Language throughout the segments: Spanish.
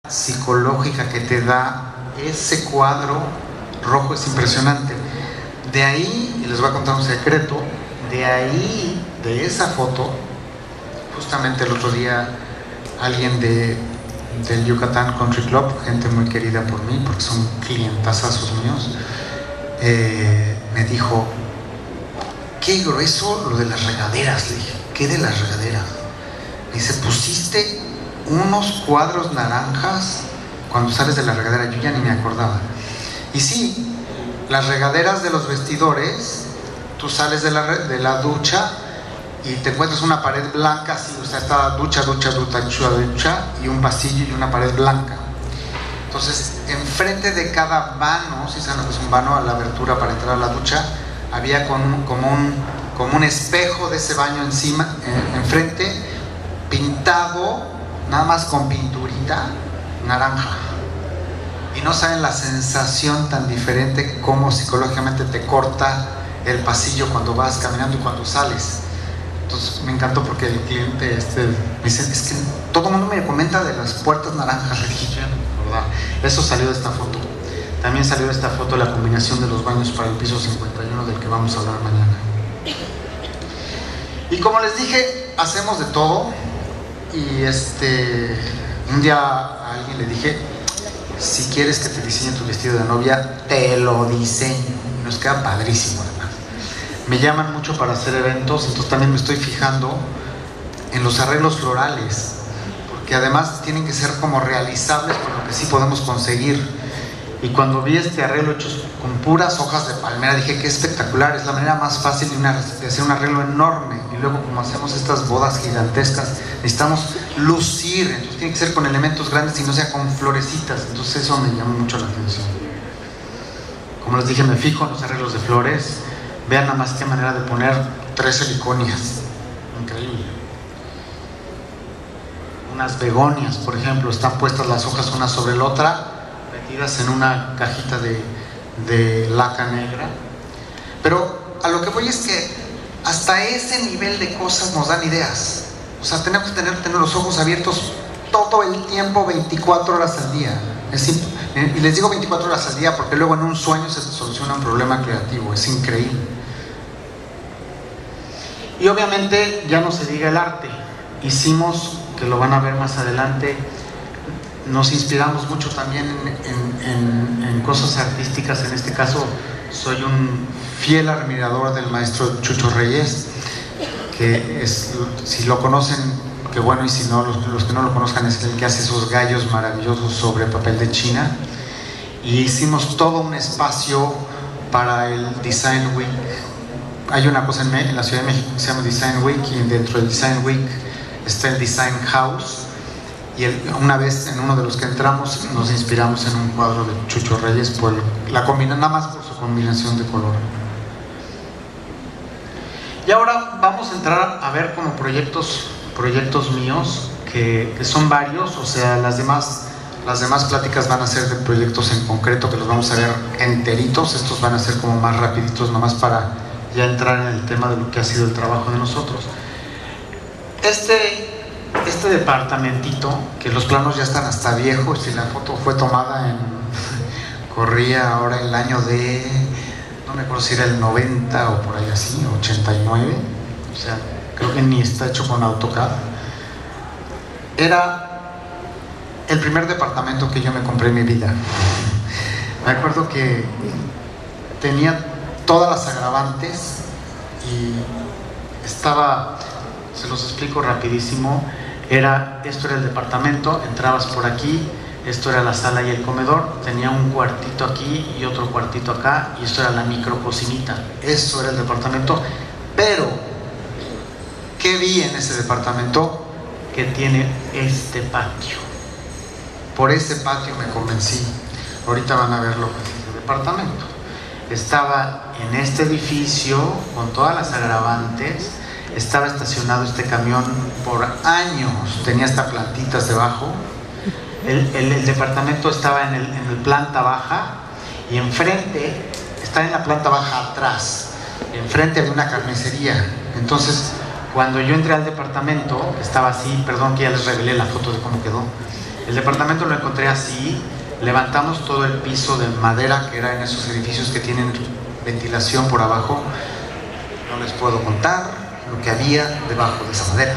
psicológica que te da ese cuadro rojo es impresionante. De ahí, y les voy a contar un secreto, de ahí, de esa foto, justamente el otro día alguien del Yucatán Country Club, gente muy querida por mí, porque son clientazos míos, me dijo, qué grueso lo de las regaderas. Le dije, ¿qué de las regaderas? Me dice, pusiste unos cuadros naranjas cuando sales de la regadera. Yo ya ni me acordaba. Y sí, las regaderas de los vestidores, tú sales de la ducha y te encuentras una pared blanca, así, o sea, está ducha, y un pasillo y una pared blanca. Entonces, enfrente de cada vano, si saben lo que es un vano, a la abertura para entrar a la ducha, había como un espejo de ese baño encima, enfrente, pintado, nada más con pinturita naranja. Y no saben la sensación tan diferente como psicológicamente te corta el pasillo cuando vas caminando y cuando sales. Entonces me encantó porque el cliente me dice, es que todo el mundo me comenta de las puertas naranjas. Le dije, yo no me acordaba. Eso salió de esta foto. También salió de esta foto la combinación de los baños para el piso 51 del que vamos a hablar mañana. Y como les dije, hacemos de todo. Y un día a alguien le dije, si quieres que te diseñe tu vestido de novia, te lo diseño. Y nos queda padrísimo, además. Me llaman mucho para hacer eventos, entonces también me estoy fijando en los arreglos florales, porque además tienen que ser como realizables con lo que sí podemos conseguir. Y cuando vi este arreglo hecho con puras hojas de palmera, dije, qué espectacular, es la manera más fácil de hacer un arreglo enorme. Y luego, como hacemos estas bodas gigantescas, necesitamos lucir, entonces tiene que ser con elementos grandes y no sea con florecitas. Entonces eso me llamó mucho la atención. Como les dije, me fijo en los arreglos de flores. Vean nada más qué manera de poner 3 heliconias, increíble. Unas begonias, por ejemplo, están puestas las hojas una sobre la otra, metidas en una cajita de laca negra. Pero a lo que voy es que hasta ese nivel de cosas nos dan ideas. O sea, tenemos que tener los ojos abiertos todo el tiempo, 24 horas al día. Y les digo 24 horas al día porque luego en un sueño se soluciona un problema creativo. Es increíble. Y obviamente ya no se diga el arte. Hicimos, que lo van a ver más adelante, nos inspiramos mucho también en cosas artísticas. En este caso soy un fiel admirador del maestro Chucho Reyes, que es, si lo conocen, qué bueno, y si no, los que no lo conozcan, es el que hace esos gallos maravillosos sobre papel de China. Y hicimos todo un espacio para el Design Week. Hay una cosa en la Ciudad de México que se llama Design Week, y dentro del Design Week está el Design House. Y una vez en uno de los que entramos nos inspiramos en un cuadro de Chucho Reyes nada más por su combinación de color. Y ahora vamos a entrar a ver como proyectos míos, que son varios. O sea, las demás pláticas van a ser de proyectos en concreto que los vamos a ver enteritos. Estos van a ser como más rapiditos, nomás para ya entrar en el tema de lo que ha sido el trabajo de nosotros. Este departamentito, que los planos ya están hasta viejos y la foto fue tomada corría ahora el año de, no me acuerdo si era el 90 o por ahí así, 89, o sea, creo que ni está hecho con AutoCAD. Era el primer departamento que yo me compré en mi vida. Me acuerdo que tenía todas las agravantes y estaba, se los explico rapidísimo. Esto era el departamento, entrabas por aquí, esto era la sala y el comedor, tenía un cuartito aquí y otro cuartito acá, y esto era la micro cocinita. Eso era el departamento. Pero ¿qué vi en ese departamento? Que tiene este patio. Por ese patio me convencí. Ahorita van a ver lo que es el departamento. Estaba en este edificio con todas las agravantes. Estaba estacionado este camión por años, tenía hasta plantitas debajo. El departamento estaba en el planta baja, y enfrente, está en la planta baja atrás, enfrente había una carnicería. Entonces, cuando yo entré al departamento, estaba así, perdón que ya les revelé la foto de cómo quedó. El departamento lo encontré así, levantamos todo el piso de madera que era en esos edificios que tienen ventilación por abajo. No les puedo contar lo que había debajo de esa madera.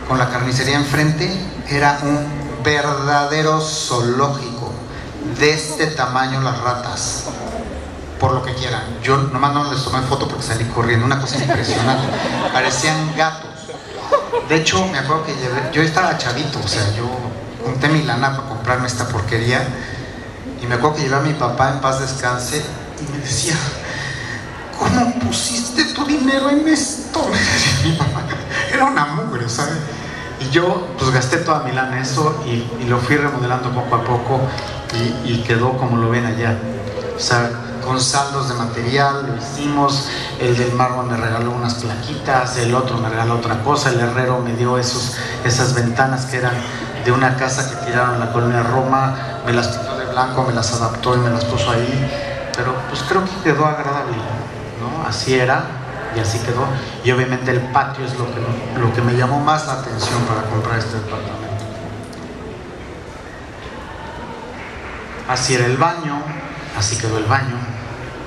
Con la carnicería enfrente, era un verdadero zoológico. De este tamaño las ratas, por lo que quieran. Yo nomás no les tomé foto porque salí corriendo, una cosa impresionante. Parecían gatos. De hecho, me acuerdo que yo estaba chavito, o sea, yo junté mi lana para comprarme esta porquería y me acuerdo que llevé a mi papá, en paz descanse, y me decía: ¿cómo pusiste tu dinero en esto? Me decía mi papá. Era una mugre, ¿sabes? Y yo pues gasté toda mi lana en eso y lo fui remodelando poco a poco y quedó como lo ven allá. O sea, con saldos de material lo hicimos. El del mármol me regaló unas plaquitas, el otro me regaló otra cosa, el herrero me dio esas ventanas que eran de una casa que tiraron en la colonia Roma, me las pintó de blanco, me las adaptó y me las puso ahí, pero pues creo que quedó agradable, ¿no? Así era y así quedó. Y obviamente el patio es lo que me llamó más la atención para comprar este departamento. Así era el baño, así quedó el baño,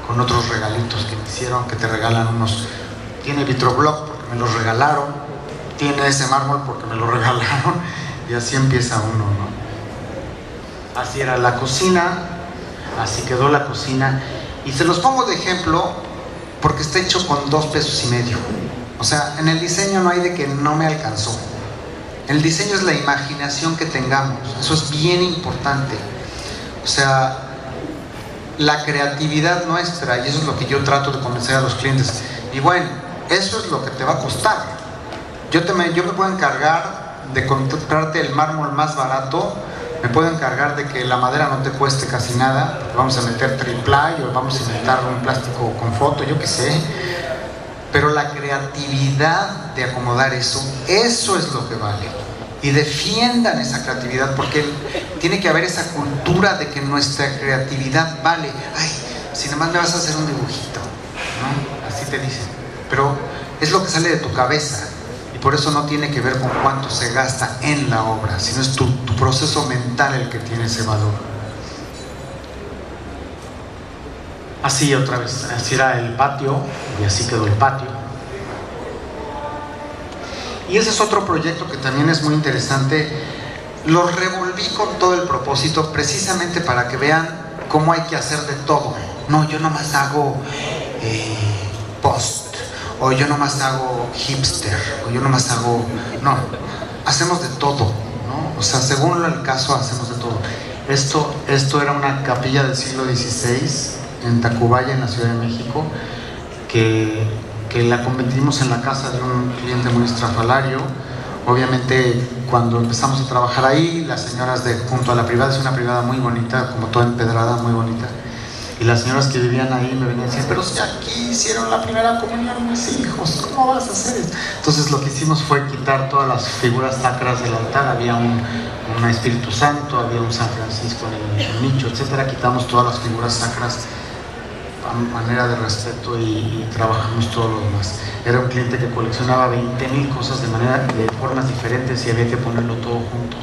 con otros regalitos que me hicieron, que te regalan unos. Tiene vitroblock porque me los regalaron, tiene ese mármol porque me lo regalaron, y así empieza uno, ¿no? Así era la cocina, así quedó la cocina, y se los pongo de ejemplo porque está hecho con 2 pesos y medio. O sea, en el diseño no hay de que no me alcanzó. El diseño es la imaginación que tengamos, eso es bien importante. O sea, la creatividad nuestra, y eso es lo que yo trato de convencer a los clientes. Y bueno, eso es lo que te va a costar. Yo me puedo encargar de comprarte el mármol más barato, me puedo encargar de que la madera no te cueste casi nada, porque vamos a meter triplay o vamos a inventar un plástico con foto, yo qué sé. Pero la creatividad de acomodar eso es lo que vale. Y defiendan esa creatividad, porque tiene que haber esa cultura de que nuestra creatividad vale. Ay, si nomás me vas a hacer un dibujito, ¿no? Así te dicen. Pero es lo que sale de tu cabeza, y por eso no tiene que ver con cuánto se gasta en la obra, sino es tu proceso mental el que tiene ese valor. Así otra vez, así era el patio, y así quedó el patio. Y ese es otro proyecto que también es muy interesante. Lo revolví con todo el propósito, precisamente para que vean cómo hay que hacer de todo. No, yo nomás hago post, o yo nomás hago hipster, o yo nomás hago... No, hacemos de todo, ¿no? O sea, según el caso, hacemos de todo. Esto era una capilla del siglo XVI en Tacubaya, en la Ciudad de México, que la convertimos en la casa de un cliente muy estrafalario. Obviamente, cuando empezamos a trabajar ahí, las señoras de junto a la privada, es una privada muy bonita, como toda empedrada, muy bonita, y las señoras que vivían ahí me venían a decir: pero si aquí hicieron la primera comunión mis hijos, ¿cómo vas a hacer esto? Entonces lo que hicimos fue quitar todas las figuras sacras del altar. Había un Espíritu Santo, había un San Francisco en el nicho, etcétera. Quitamos todas las figuras sacras a manera de respeto y trabajamos todo lo demás. Era un cliente que coleccionaba 20,000 cosas de formas diferentes, y había que ponerlo todo junto.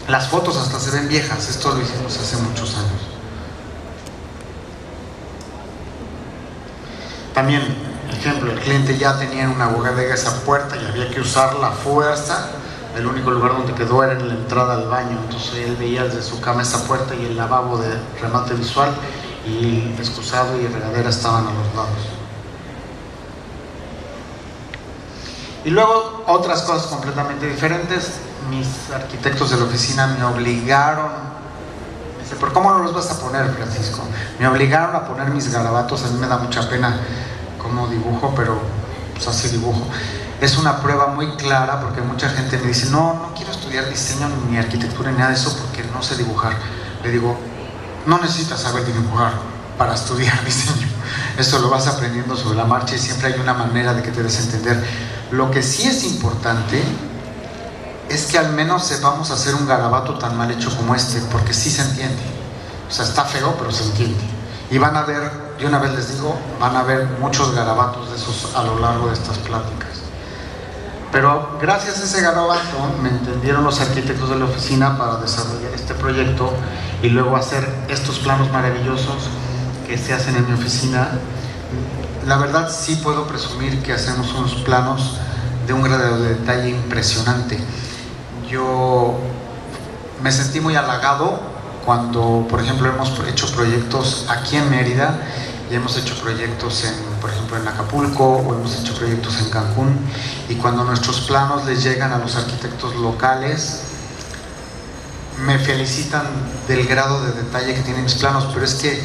Las fotos hasta se ven viejas. Esto lo hicimos hace muchos años. También, ejemplo, el cliente ya tenía una bodega esa puerta y había que usar la fuerza. El único lugar donde quedó era en la entrada al baño, entonces él veía desde su cama esa puerta, y el lavabo de remate visual y el excusado y regadera estaban a los lados. Y luego otras cosas completamente diferentes. Mis arquitectos de la oficina me obligaron, me dice: ¿pero cómo no los vas a poner, Francisco? Me obligaron a poner mis garabatos. A mí me da mucha pena cómo dibujo, pero pues así dibujo. Es una prueba muy clara, porque mucha gente me dice: no quiero estudiar diseño ni arquitectura ni nada de eso porque no sé dibujar. Le digo: no necesitas saber dibujar para estudiar diseño. Eso lo vas aprendiendo sobre la marcha, y siempre hay una manera de que te des a entender. Lo que sí es importante es que al menos sepamos hacer un garabato tan mal hecho como este, porque sí se entiende. O sea, está feo, pero se entiende. Y van a ver, yo una vez les digo, van a ver muchos garabatos de esos a lo largo de estas pláticas. Pero gracias a ese garabato me entendieron los arquitectos de la oficina para desarrollar este proyecto y luego hacer estos planos maravillosos que se hacen en mi oficina. La verdad sí puedo presumir que hacemos unos planos de un grado de detalle impresionante. Yo me sentí muy halagado cuando, por ejemplo, hemos hecho proyectos aquí en Mérida y hemos hecho proyectos, por ejemplo, en Acapulco, o hemos hecho proyectos en Cancún, y cuando nuestros planos les llegan a los arquitectos locales, me felicitan del grado de detalle que tienen mis planos. Pero es que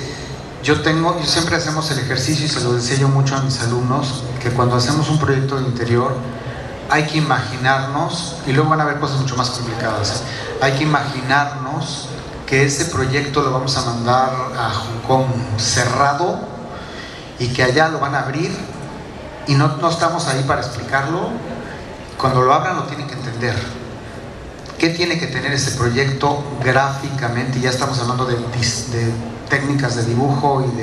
yo siempre hacemos el ejercicio, y se lo enseño mucho a mis alumnos, que cuando hacemos un proyecto de interior hay que imaginarnos, y luego van a haber cosas mucho más complicadas, hay que imaginarnos que ese proyecto lo vamos a mandar a Hong Kong cerrado y que allá lo van a abrir y no estamos ahí para explicarlo. Cuando lo abran lo tienen que entender. ¿Qué tiene que tener ese proyecto gráficamente? Ya estamos hablando de técnicas de dibujo y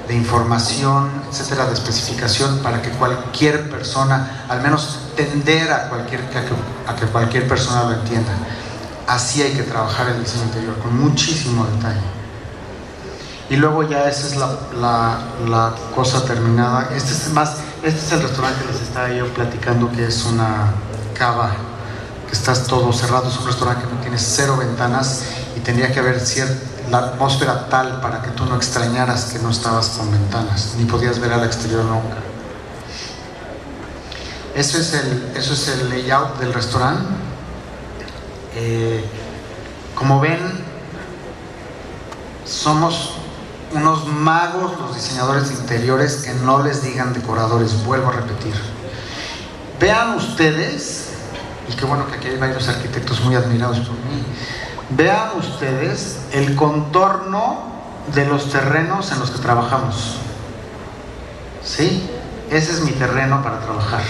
de información, etcétera, de especificación, para que cualquier persona, al menos tender a que cualquier persona lo entienda. Así hay que trabajar el diseño interior, con muchísimo detalle. Y luego ya esa es la cosa terminada. Este es el restaurante que les estaba yo platicando, que es una cava, que está todo cerrado. Es un restaurante que no tiene 0 ventanas y tendría que haber la atmósfera tal para que tú no extrañaras que no estabas con ventanas, ni podías ver al exterior nunca. Eso es el layout del restaurante. Como ven, somos unos magos los diseñadores de interiores, que no les digan decoradores, vuelvo a repetir. Vean ustedes, y qué bueno que aquí hay varios arquitectos muy admirados por mí, vean ustedes el contorno de los terrenos en los que trabajamos. ¿Sí? Ese es mi terreno para trabajar.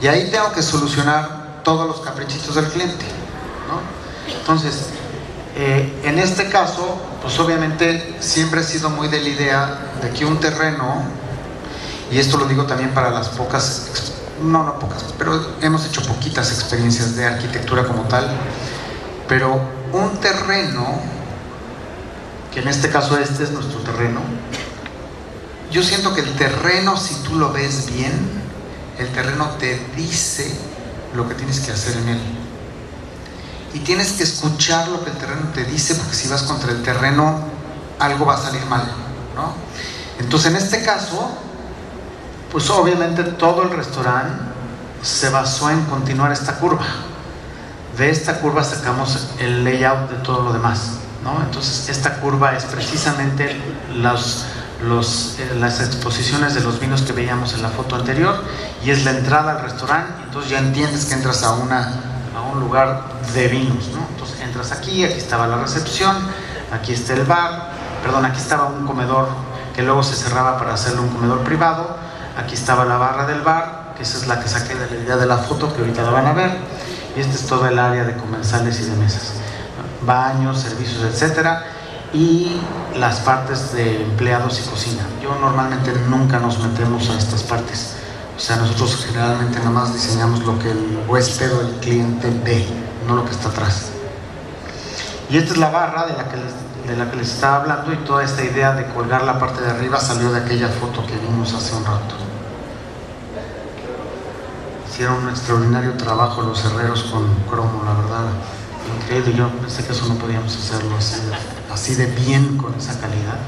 Y ahí tengo que solucionar todos los caprichitos del cliente, ¿no? Entonces, en este caso, pues obviamente siempre he sido muy de la idea de que un terreno, y esto lo digo también para las pocas, no pocas, pero hemos hecho poquitas experiencias de arquitectura como tal, pero un terreno, que en este caso este es nuestro terreno, yo siento que el terreno, si tú lo ves bien, el terreno te dice lo que tienes que hacer en él. Y tienes que escuchar lo que el terreno te dice, porque si vas contra el terreno, algo va a salir mal, ¿no? Entonces, en este caso, pues obviamente todo el restaurante se basó en continuar esta curva. De esta curva sacamos el layout de todo lo demás, ¿no? Entonces, esta curva es precisamente las exposiciones de los vinos que veíamos en la foto anterior, y es la entrada al restaurante. Entonces ya entiendes que entras a un lugar de vinos, ¿no? Entonces entras aquí estaba la recepción, aquí está el bar, aquí estaba un comedor que luego se cerraba para hacerlo un comedor privado, aquí estaba la barra del bar, que esa es la que saqué de la idea de la foto, que ahorita la van a ver, y este es todo el área de comensales y de mesas, baños, servicios, etcétera, y las partes de empleados y cocina. Yo normalmente nunca nos metemos a estas partes, o sea, nosotros generalmente nada más diseñamos lo que el huésped o el cliente ve, no lo que está atrás. Y esta es la barra de la que les estaba hablando, y toda esta idea de colgar la parte de arriba salió de aquella foto que vimos hace un rato. Hicieron un extraordinario trabajo los herreros con cromo, la verdad, increíble. Yo pensé que eso no podíamos hacerlo así de bien, con esa calidad.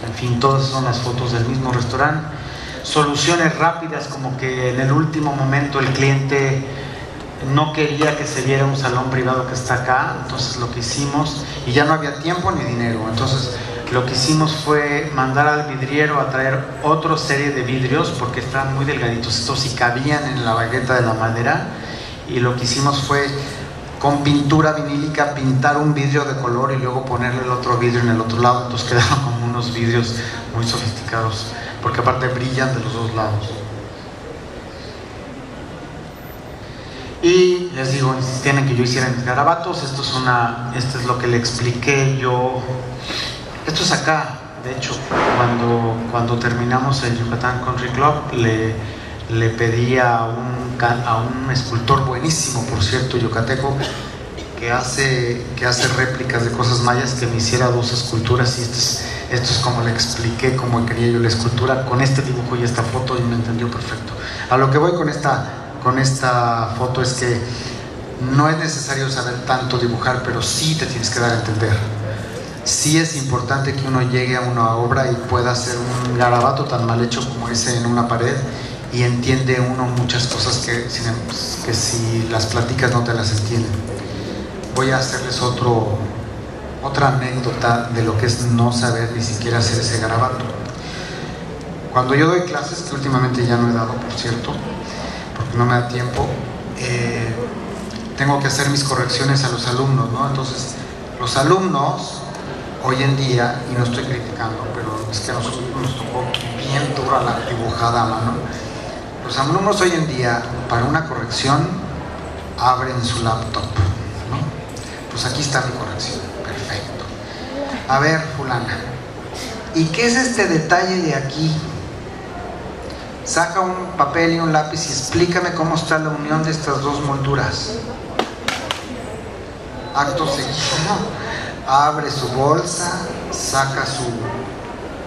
En fin, todas son las fotos del mismo restaurante. Soluciones rápidas, como que en el último momento el cliente no quería que se viera un salón privado que está acá, entonces lo que hicimos, y ya no había tiempo ni dinero, entonces lo que hicimos fue mandar al vidriero a traer otra serie de vidrios, porque estaban muy delgaditos, estos sí cabían en la bagueta de la madera, y lo que hicimos fue con pintura vinílica pintar un vidrio de color y luego ponerle el otro vidrio en el otro lado. Entonces quedaron como unos vidrios muy sofisticados, porque aparte brillan de los dos lados. Y les digo, insistían en que yo hiciera mis garabatos. Esto es lo que le expliqué yo. Esto es acá, de hecho, cuando terminamos el Yucatán Country Club, le pedí a un escultor buenísimo, por cierto, yucateco, que hace réplicas de cosas mayas, que me hiciera 2 esculturas, y esto es como le expliqué cómo quería yo la escultura, con este dibujo y esta foto, y me entendió perfecto. A lo que voy con esta foto es que no es necesario saber tanto dibujar, pero sí te tienes que dar a entender. Sí es importante que uno llegue a una obra y pueda hacer un garabato tan mal hecho como ese en una pared, y entiende uno muchas cosas que si las platicas no te las entienden. Voy a hacerles otra anécdota de lo que es no saber ni siquiera hacer ese garabato. Cuando yo doy clases, que últimamente ya no he dado, por cierto, porque no me da tiempo, tengo que hacer mis correcciones a los alumnos, ¿no? Entonces, los alumnos hoy en día, y no estoy criticando, pero es que a nosotros nos tocó bien dura la dibujada a mano. Los alumnos hoy en día, para una corrección, abren su laptop, ¿no? Pues aquí está mi corrección, perfecto. A ver, fulana, ¿y qué es este detalle de aquí? Saca un papel y un lápiz y explícame cómo está la unión de estas 2 molduras. Acto seguido, abre su bolsa, saca su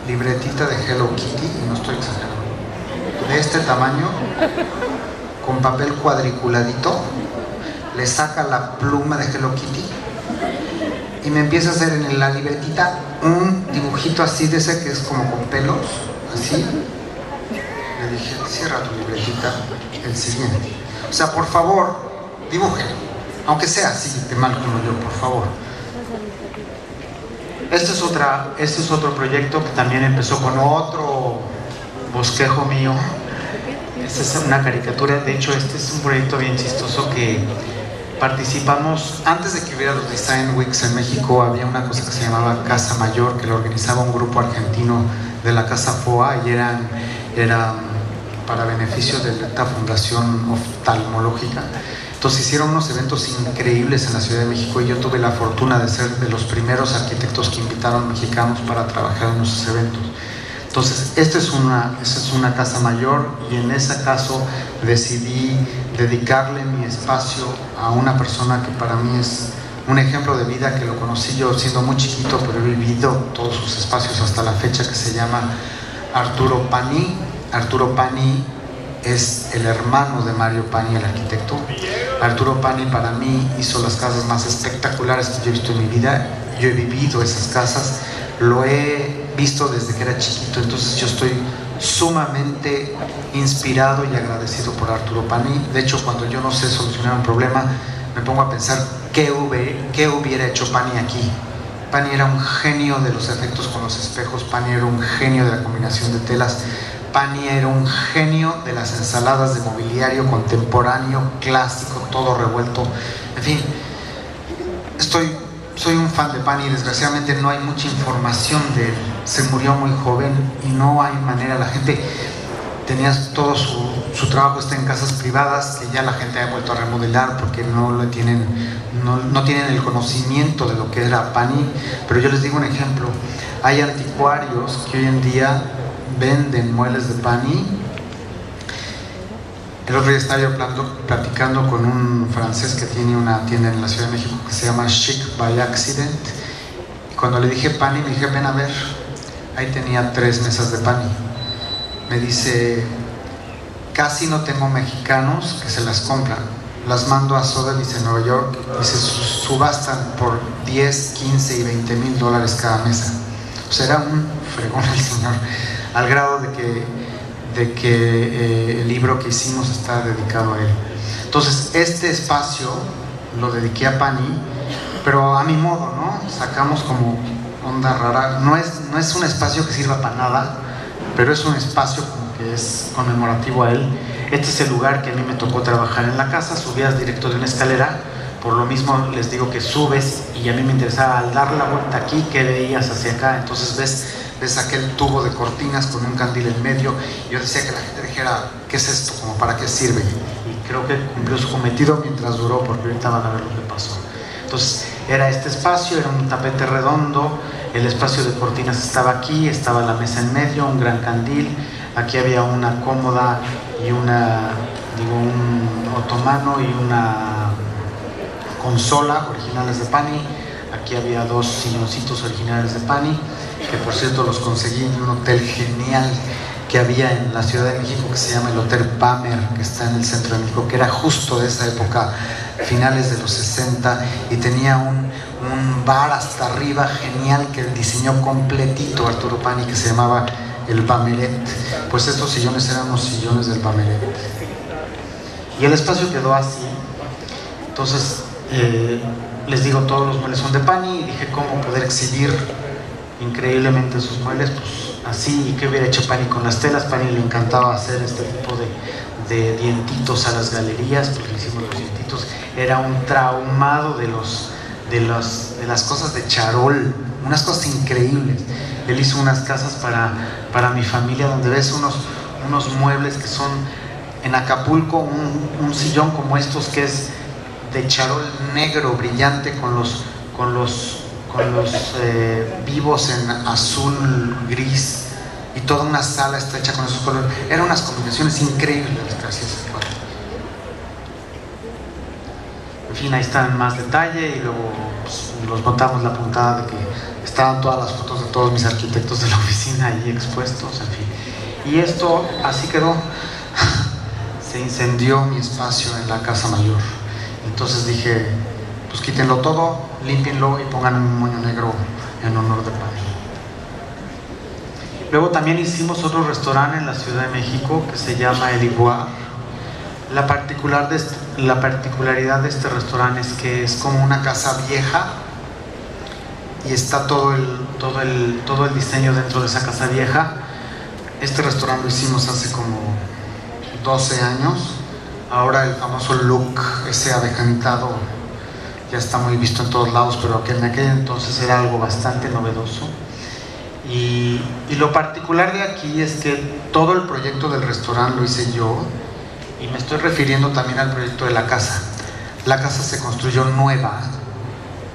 libretita de Hello Kitty, y no estoy exagerando, de este tamaño, con papel cuadriculadito, le saca la pluma de Hello Kitty y me empieza a hacer en la libretita un dibujito así de ese que es como con pelos, así. Le dije, cierra tu libretita, el siguiente. O sea, por favor, dibujen, aunque sea así de mal como yo, por favor. Este es otro proyecto que también empezó con otro bosquejo mío. Esta es una caricatura. De hecho, este es un proyecto bien chistoso que participamos antes de que hubiera los Design Weeks en México. Había una cosa que se llamaba Casa Mayor, que lo organizaba un grupo argentino de la Casa FOA, y era para beneficio de esta fundación oftalmológica. Entonces hicieron unos eventos increíbles en la Ciudad de México, y yo tuve la fortuna de ser de los primeros arquitectos que invitaron mexicanos para trabajar en esos eventos. Entonces, esta es una casa mayor, y en ese caso decidí dedicarle mi espacio a una persona que para mí es un ejemplo de vida, que lo conocí yo siendo muy chiquito, pero he vivido todos sus espacios hasta la fecha, que se llama Arturo Pani. Arturo Pani es el hermano de Mario Pani, el arquitecto. Arturo Pani para mí hizo las casas más espectaculares que yo he visto en mi vida. Yo he vivido esas casas, lo he visto desde que era chiquito, entonces yo estoy sumamente inspirado y agradecido por Arturo Pani. De hecho, cuando yo no sé solucionar un problema, me pongo a pensar qué hubiera hecho Pani aquí. Pani era un genio de los efectos con los espejos, Pani era un genio de la combinación de telas, Pani era un genio de las ensaladas de mobiliario contemporáneo, clásico, todo revuelto. En fin, soy un fan de Pani, y desgraciadamente no hay mucha información de él. Se murió muy joven y no hay manera. La gente tenía todo su trabajo, está en casas privadas, que ya la gente ha vuelto a remodelar porque no tienen el conocimiento de lo que era Pani. Pero yo les digo un ejemplo: hay anticuarios que hoy en día venden muebles de Pani. El otro día estaba yo platicando con un francés que tiene una tienda en la Ciudad de México que se llama Chic by Accident, y cuando le dije Pani, me dije, ven a ver. Ahí tenía 3 mesas de Pani. Me dice, casi no tengo mexicanos que se las compran, las mando a Sotheby's en Nueva York y se subastan por 10, 15 y 20 mil dólares cada mesa. O sea, era un fregón el señor, al grado de que el libro que hicimos está dedicado a él. Entonces, este espacio lo dediqué a Pani, pero a mi modo, ¿no? Sacamos como onda rara. No es un espacio que sirva para nada, pero es un espacio como que es conmemorativo a él. Este es el lugar que a mí me tocó trabajar en la casa. Subías directo de una escalera, por lo mismo les digo que subes, y a mí me interesaba al dar la vuelta aquí, que veías hacia acá. Entonces ves aquel tubo de cortinas con un candil en medio. Yo decía que la gente dijera, ¿qué es esto? ¿Cómo para qué sirve? Y creo que cumplió su cometido mientras duró, porque ahorita van a ver lo que pasó. Entonces era este espacio, era un tapete redondo, el espacio de cortinas estaba aquí, estaba la mesa en medio, un gran candil, aquí había una cómoda y un otomano y una consola originales de Pani. Aquí había 2 silloncitos originales de Pani, que por cierto los conseguí en un hotel genial que había en la Ciudad de México, que se llama el Hotel Bamer, que está en el centro de México, que era justo de esa época, finales de los 60, y tenía un bar hasta arriba genial que diseñó completito Arturo Pani, que se llamaba el Bameret. Pues estos sillones eran unos sillones del Bameret. Y el espacio quedó así. Entonces, les digo, todos los muebles son de Pani, y dije cómo poder exhibir increíblemente sus muebles, pues así. Y que hubiera hecho Pani con las telas. Pani le encantaba hacer este tipo de dientitos a las galerías, pues le hicimos los dientitos. Era un traumado de las cosas de charol, unas cosas increíbles. Él hizo unas casas para mi familia, donde ves unos muebles que son en Acapulco, un sillón como estos que es de charol negro brillante con los vivos en azul, gris, y toda una sala está hecha con esos colores. Eran unas combinaciones increíbles las que hacía ese cuadro. En fin, ahí está en más detalle, y luego pues, los botamos la puntada de que estaban todas las fotos de todos mis arquitectos de la oficina ahí expuestos, en fin. Y esto así quedó. Se incendió mi espacio en la Casa Mayor. Entonces dije, pues quítenlo todo, límpienlo y pongan un moño negro en honor de Pani. Luego también hicimos otro restaurante en la Ciudad de México que se llama El Ivoire. La particularidad de este restaurante es que es como una casa vieja, y está todo el diseño dentro de esa casa vieja. Este restaurante lo hicimos hace como 12 años. Ahora el famoso look ese abejanitado ya está muy visto en todos lados, pero que en aquel entonces era algo bastante novedoso. Y lo particular de aquí es que todo el proyecto del restaurante lo hice yo, y me estoy refiriendo también al proyecto de la casa. La casa se construyó nueva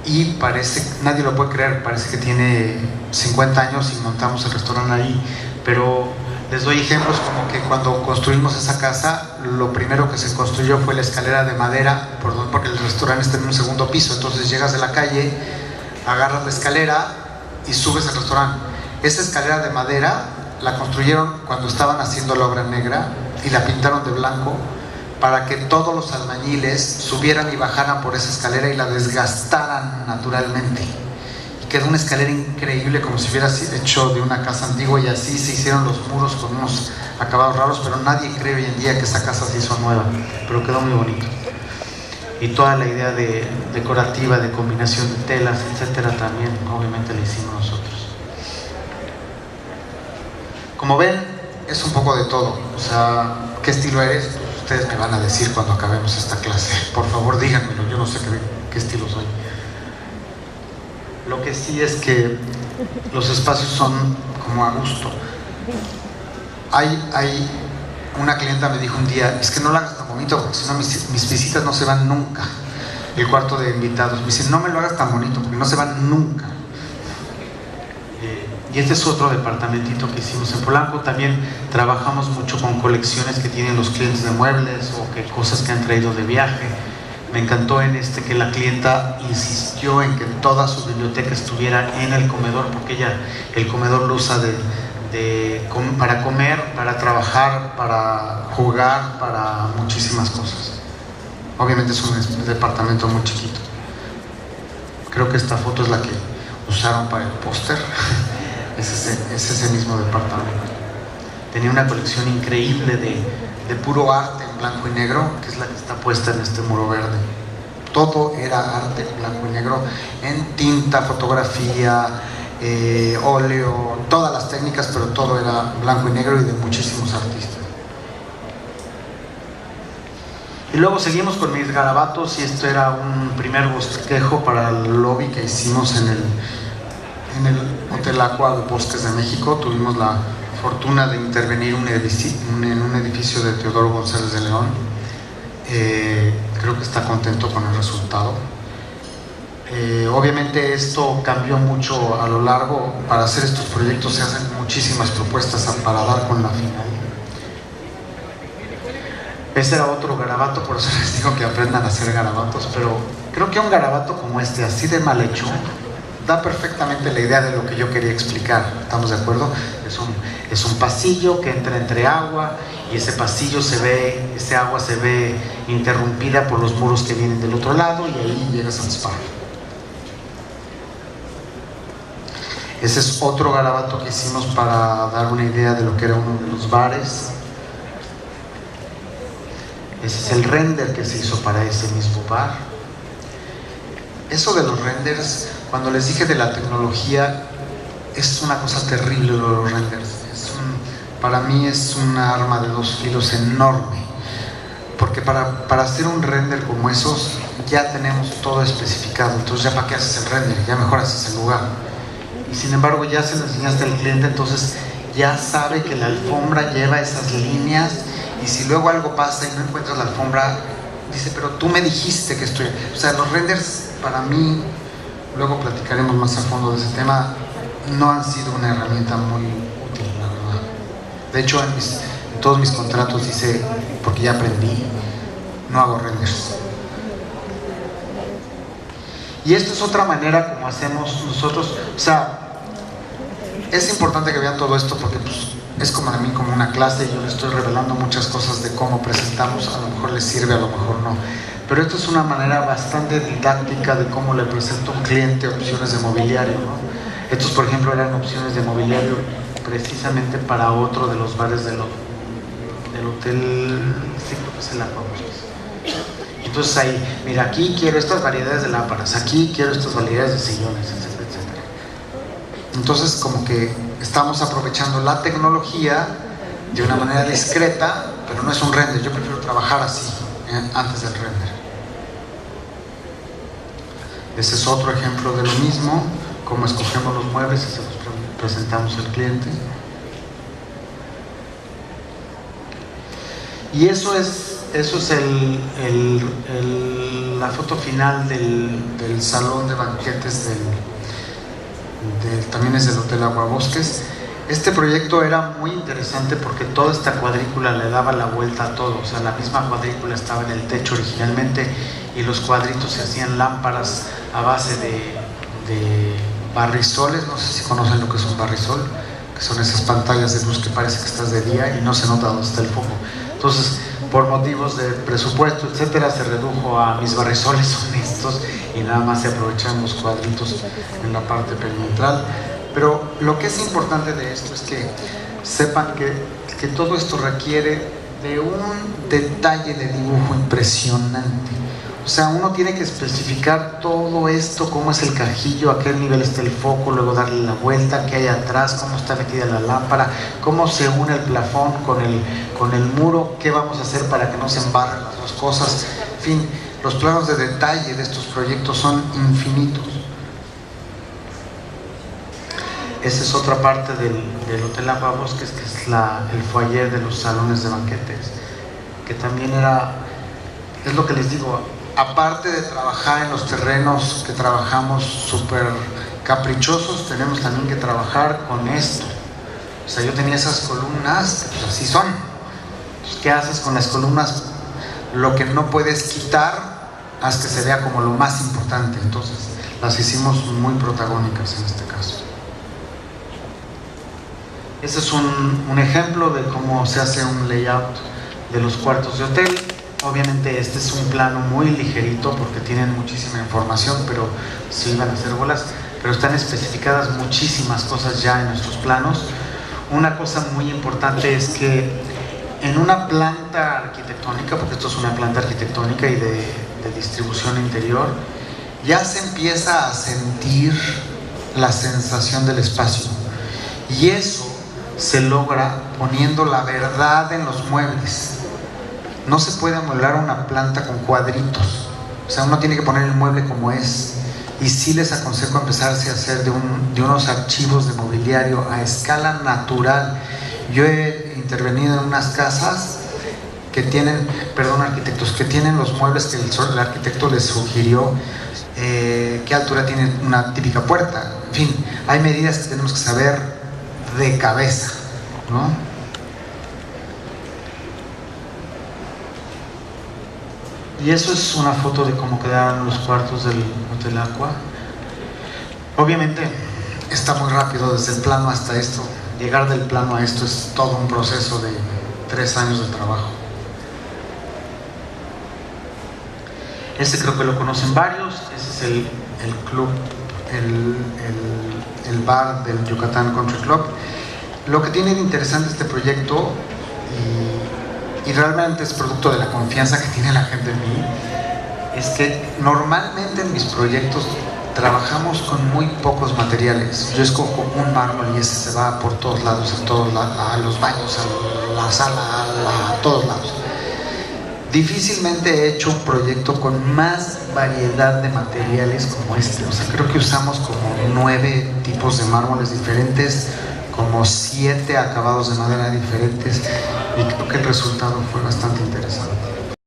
y parece, nadie lo puede creer, parece que tiene 50 años y montamos el restaurante ahí, pero les doy ejemplos como que cuando construimos esa casa, lo primero que se construyó fue la escalera de madera, porque el restaurante está en un segundo piso. Entonces llegas de la calle, agarras la escalera y subes al restaurante. Esa escalera de madera la construyeron cuando estaban haciendo la obra negra y la pintaron de blanco para que todos los albañiles subieran y bajaran por esa escalera y la desgastaran naturalmente. Quedó una escalera increíble, como si hubiera hecho de una casa antigua, y así se hicieron los muros con unos acabados raros, pero nadie cree hoy en día que esa casa se hizo nueva, pero quedó muy bonito. Y toda la idea decorativa, de combinación de telas, etcétera, también obviamente la hicimos nosotros. Como ven, es un poco de todo. O sea, ¿qué estilo eres? Pues ustedes me van a decir cuando acabemos esta clase. Por favor, díganmelo, yo no sé qué estilo soy. Lo que sí es que los espacios son como a gusto. Hay una clienta me dijo un día, es que no lo hagas tan bonito, porque si no mis visitas no se van nunca. El cuarto de invitados me dice, no me lo hagas tan bonito, porque no se van nunca. Y este es otro departamentito que hicimos en Polanco. También trabajamos mucho con colecciones que tienen los clientes de muebles, o que cosas que han traído de viaje. Me encantó en que la clienta insistió en que toda su biblioteca estuviera en el comedor, porque ella el comedor lo usa para comer, para trabajar, para jugar, para muchísimas cosas. Obviamente es un departamento muy chiquito. Creo que esta foto es la que usaron para el póster. Es ese mismo departamento. Tenía una colección increíble de puro arte en blanco y negro, que es la que está puesta en este muro verde. Todo era arte en blanco y negro, en tinta, fotografía, óleo, todas las técnicas, pero todo era blanco y negro y de muchísimos artistas. Y luego seguimos con mis garabatos, y esto era un primer bosquejo para el lobby que hicimos en el Hotel Aqua de Bosques de México. Tuvimos la fortuna de intervenir en un edificio de Teodoro González de León. Creo que está contento con el resultado. Obviamente esto cambió mucho a lo largo. Para hacer estos proyectos se hacen muchísimas propuestas para dar con la final. Ese era otro garabato, por eso les digo que aprendan a hacer garabatos, pero creo que un garabato como este, así de mal hecho, da perfectamente la idea de lo que yo quería explicar. ¿Estamos de acuerdo? Es un pasillo que entra entre agua, y ese pasillo ese agua se ve interrumpida por los muros que vienen del otro lado, y ahí llegas al spa. Ese es otro garabato que hicimos para dar una idea de lo que era uno de los bares. Ese es el render que se hizo para ese mismo bar. Eso de los renders, cuando les dije de la tecnología, es una cosa terrible lo de los renders. Para mí es una arma de dos filos enorme, porque para hacer un render como esos ya tenemos todo especificado. Entonces ya para qué haces el render, ya mejor haces el lugar. Y sin embargo ya se lo enseñaste al cliente, entonces ya sabe que la alfombra lleva esas líneas, y si luego algo pasa y no encuentras la alfombra, dice, pero tú me dijiste que estoy... O sea, los renders para mí, luego platicaremos más a fondo de ese tema, no han sido una herramienta muy útil, la verdad. De hecho, en todos mis contratos dice, porque ya aprendí, no hago renders. Y esto es otra manera como hacemos nosotros. O sea, es importante que vean todo esto porque pues, es como a mí como una clase, y yo les estoy revelando muchas cosas de cómo presentamos. A lo mejor les sirve, a lo mejor no, pero esto es una manera bastante didáctica de cómo le presento a un cliente opciones de mobiliario, ¿no? Estos, por ejemplo, eran opciones de mobiliario precisamente para otro de los bares del hotel, sí, creo que es el Aquabosques. Entonces ahí, mira, aquí quiero estas variedades de lámparas, aquí quiero estas variedades de sillones, etcétera, etcétera. Entonces, como que estamos aprovechando la tecnología de una manera discreta, pero no es un render. Yo prefiero trabajar así, antes del render. Ese es otro ejemplo de lo mismo, cómo escogemos los muebles y se los presentamos al cliente. Y eso es la foto final del salón de banquetes también es del Hotel Aquabosques. Este proyecto era muy interesante porque toda esta cuadrícula le daba la vuelta a todo. O sea, la misma cuadrícula estaba en el techo originalmente, y los cuadritos se hacían lámparas a base de barrisoles. No sé si conocen lo que es un barrisol, que son esas pantallas de luz que parece que estás de día y no se nota dónde está el foco. Entonces, por motivos de presupuesto, etcétera, se redujo a mis barrisoles son estos, y nada más se aprovechan los cuadritos en la parte perimetral. Pero lo que es importante de esto es que sepan que todo esto requiere de un detalle de dibujo impresionante. O sea, uno tiene que especificar todo esto, cómo es el cajillo, a qué nivel está el foco, luego darle la vuelta, qué hay atrás, cómo está metida la lámpara, cómo se une el plafón con el muro, qué vamos a hacer para que no se embarren las dos cosas. En fin, los planos de detalle de estos proyectos son infinitos. Esa es otra parte del Hotel Aquabosques, que es el foyer de los salones de banquetes, que también es lo que les digo, aparte de trabajar en los terrenos que trabajamos súper caprichosos, tenemos también que trabajar con esto. O sea, yo tenía esas columnas, pues así son. Entonces, ¿qué haces con las columnas? Lo que no puedes quitar, haz que se vea como lo más importante. Entonces, las hicimos muy protagónicas en este caso. Ese es un ejemplo de cómo se hace un layout de los cuartos de hotel. Obviamente este es un plano muy ligerito porque tienen muchísima información, pero sí van a ser bolas, pero están especificadas muchísimas cosas ya en nuestros planos. Una cosa muy importante es que en una planta arquitectónica, porque esto es una planta arquitectónica y de distribución interior, ya se empieza a sentir la sensación del espacio, y eso se logra poniendo la verdad en los muebles. No se puede amueblar una planta con cuadritos. O sea, uno tiene que poner el mueble como es. Y sí les aconsejo empezarse a hacer de unos archivos de mobiliario a escala natural. Yo he intervenido en unas casas que tienen, arquitectos, que tienen los muebles que el arquitecto les sugirió, qué altura tiene una típica puerta. En fin, hay medidas que tenemos que saber de cabeza, ¿no? Y eso es una foto de cómo quedaron los cuartos del Hotel Aqua. Obviamente está muy rápido desde el plano hasta esto. Llegar del plano a esto es todo un proceso de 3 años de trabajo. Este creo que lo conocen varios. Ese es el club, el bar del Yucatán Country Club. Lo que tiene de interesante este proyecto, y realmente es producto de la confianza que tiene la gente en mí, es que normalmente en mis proyectos trabajamos con muy pocos materiales. Yo escojo un mármol y ese se va por todos lados, a los baños, a la sala, a todos lados. Difícilmente he hecho un proyecto con más variedad de materiales como este. O sea, creo que usamos como 9 tipos de mármoles diferentes, como 7 acabados de madera diferentes, y creo que el resultado fue bastante interesante.